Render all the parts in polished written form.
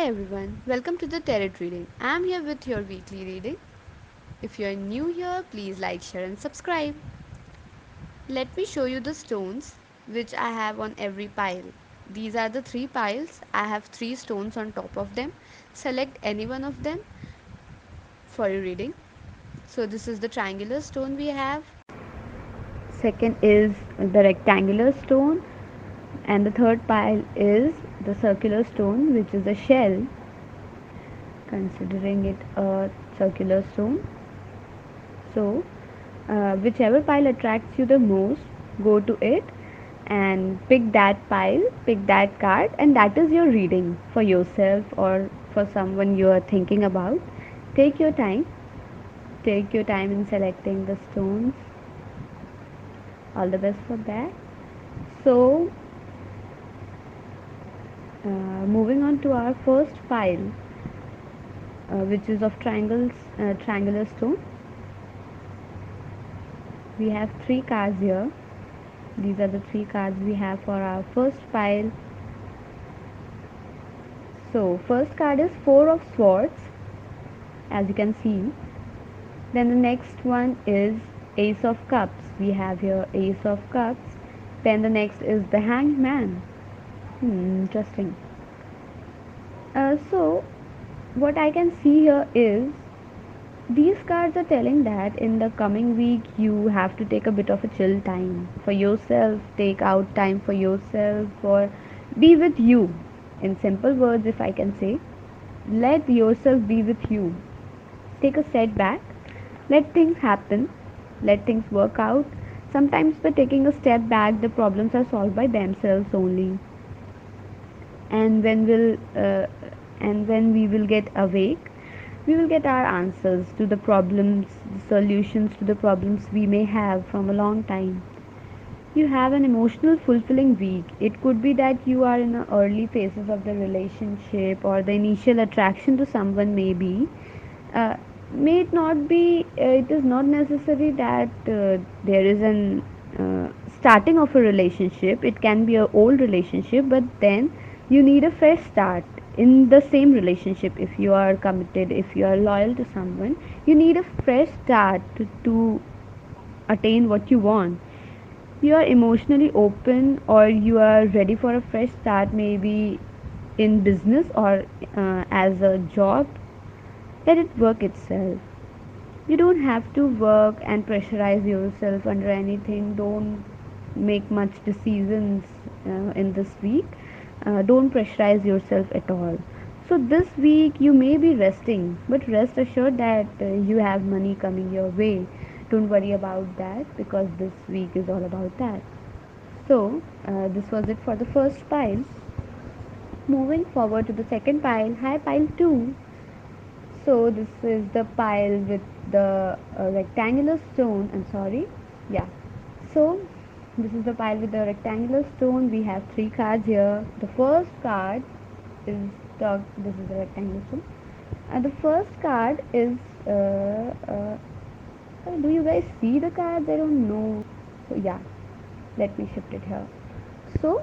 Hi everyone, welcome to the Tarot Reading. I am here with your weekly reading. If you are new here, please like, share, and subscribe. Let me show you the stones which I have on every pile. These are the three piles. I have three stones on top of them. Select any one of them for your reading. So, this is the triangular stone we have. Second is the rectangular stone, and the third pile is the circular stone, which is a shell, considering it a circular stone. So, whichever pile attracts you the most, go to it and pick that pile, pick that card, and that is your reading for yourself or for someone you are thinking about. Take your time, take your time in selecting the stones. All the best for that. So, moving on to our first pile, which is of triangular stone. We have three cards here. These are the three cards we have for our first pile. So, first card is Four of Swords, as you can see. Then the next one is Ace of Cups. We have here Ace of Cups. Then the next is the Hanged Man. Interesting. So, what I can see here is these cards are telling that in the coming week you have to take a bit of a chill time for yourself, take out time for yourself, or be with you. In simple words, if I can say, let yourself be with you. Take a step back, let things happen, let things work out. Sometimes by taking a step back, the problems are solved by themselves only. And when we will get awake, we will get our answers to the problems, the solutions to the problems we may have from a long time. You have an emotional fulfilling week. It could be that you are in the early phases of the relationship or the initial attraction to someone, maybe. uh, may it not be it is not necessary that there is an starting of a relationship. It can be a old relationship, but then you need a fresh start in the same relationship. If you are committed, if you are loyal to someone, you need a fresh start to attain what you want. You are emotionally open, or you are ready for a fresh start, maybe in business or as a job. Let it work itself. You don't have to work and pressurize yourself under anything. Don't make much decisions in this week. Don't pressurize yourself at all. So this week you may be resting, but rest assured that you have money coming your way. Don't worry about that, because this week is all about that. So this was it for the first pile. Moving forward to the second pile, high pile 2. So this is the pile with the rectangular stone. I'm sorry. Yeah. So this is the pile with the rectangular stone. We have three cards here. The first card is this is the rectangular stone. The first card is do you guys see the cards? I don't know. So yeah, let me shift it here. So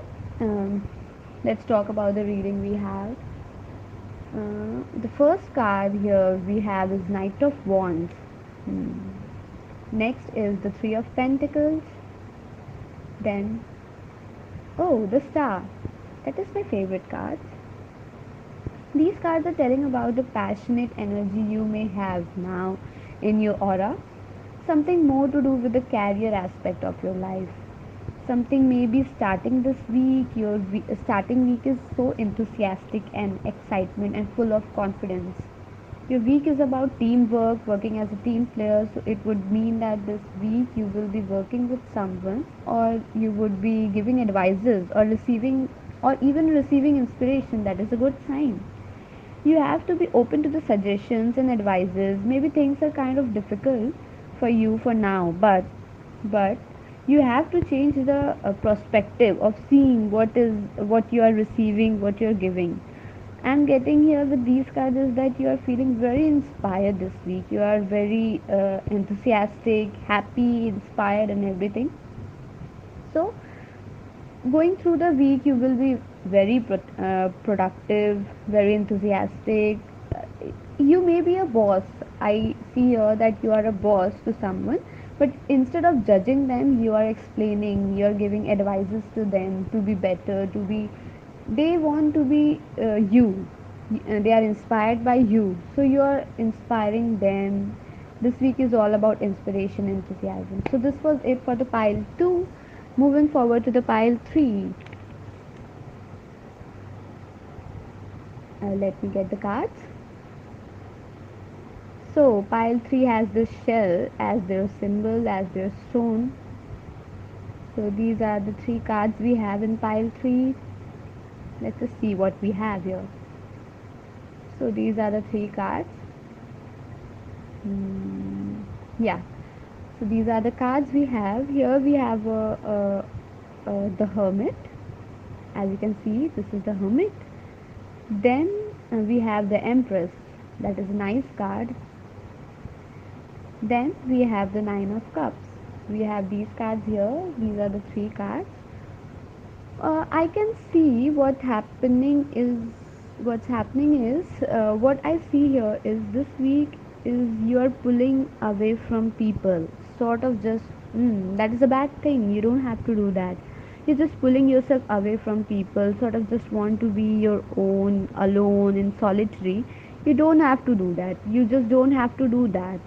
let's talk about the reading we have. The first card here we have is Knight of Wands. Hmm. Next is the Three of Pentacles. Then, oh, the Star. That is my favorite card. These cards are telling about the passionate energy you may have now in your aura. Something more to do with the career aspect of your life. Something may be starting this week. Your starting week is so enthusiastic and excitement and full of confidence. Your week is about teamwork, working as a team player. So it would mean that this week you will be working with someone, or you would be giving advices or receiving, or even receiving inspiration. That is a good sign. You have to be open to the suggestions and advices. Maybe things are kind of difficult for you for now, but you have to change the perspective of seeing what you are receiving, what you are giving. I'm getting here with these cards is that you are feeling very inspired this week. You are very enthusiastic, happy, inspired, and everything. So Going through the week, you will be very productive, very enthusiastic. You may be a boss. I see here that you are a boss to someone, but instead of judging them, you are explaining, you are giving advices to them to be better, to be. They want to be you. They are inspired by you, so you are inspiring them. This week is all about inspiration, enthusiasm. So this was it for the pile 2. Moving forward to the pile 3. Let me get the cards. So pile 3 has this shell as their symbol, as their stone. So these are the 3 cards we have in pile 3. Let's just see what we have here. So these are the 3 cards. Yeah. So these are the cards we have. Here we have the Hermit. As you can see, this is the Hermit. Then we have the Empress. That is a nice card. Then we have the Nine of Cups. We have these cards here. These are the 3 cards. I can see what's happening is what I see here is this week is you are pulling away from people, sort of just that is a bad thing. You don't have to do that. You're just pulling yourself away from people, sort of just want to be your own, alone and solitary. You don't have to do that. You just don't have to do that.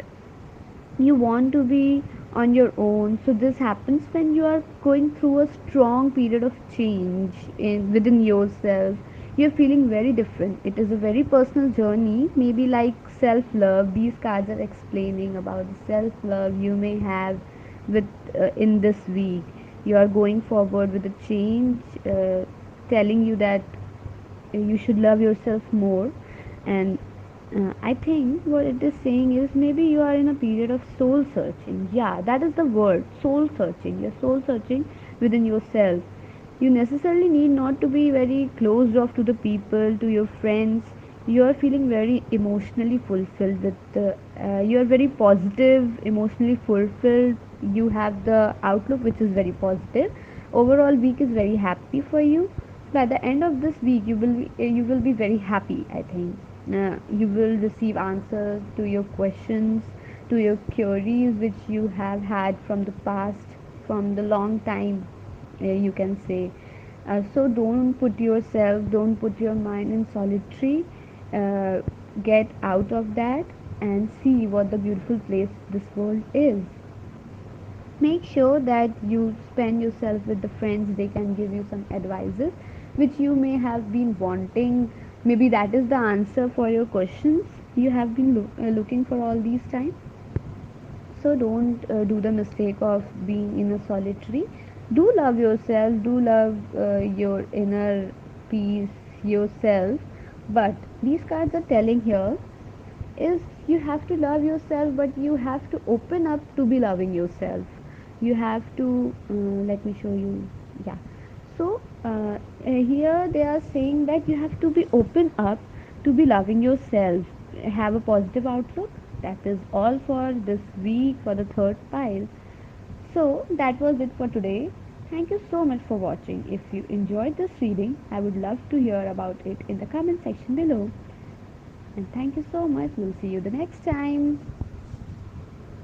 You want to be on your own. So this happens when you are going through a strong period of change within yourself. You're feeling very different. It is a very personal journey, maybe like self love. These cards are explaining about the self love you may have with in this week. You are going forward with a change, telling you that you should love yourself more. And I think what it is saying is maybe you are in a period of soul searching. Yeah, that is the word, soul searching. You're soul searching within yourself. You necessarily need not to be very closed off to the people, to your friends. You are feeling very emotionally fulfilled you are very positive, emotionally fulfilled. You have the outlook which is very positive. Overall week is very happy for you. By the end of this week you will be very happy, I think. You will receive answers to your questions, to your queries which you have had from the past, from the long time, you can say. So don't put your mind in solitary. uh, get out of that and see what the beautiful place this world is. Make sure that you spend yourself with the friends. They can give you some advices which you may have been wanting. Maybe that is the answer for your questions you have been looking for all these time. So don't do the mistake of being in a solitary. Do love yourself, do love your inner peace, yourself. But these cards are telling here is you have to love yourself, but you have to open up to be loving yourself. You have to let me show you. Yeah. So here they are saying that you have to be open up to be loving yourself. Have a positive outlook. That is all for this week for the third pile. So that was it for today. Thank you so much for watching. If you enjoyed this reading, I would love to hear about it in the comment section below. And thank you so much. We'll see you the next time.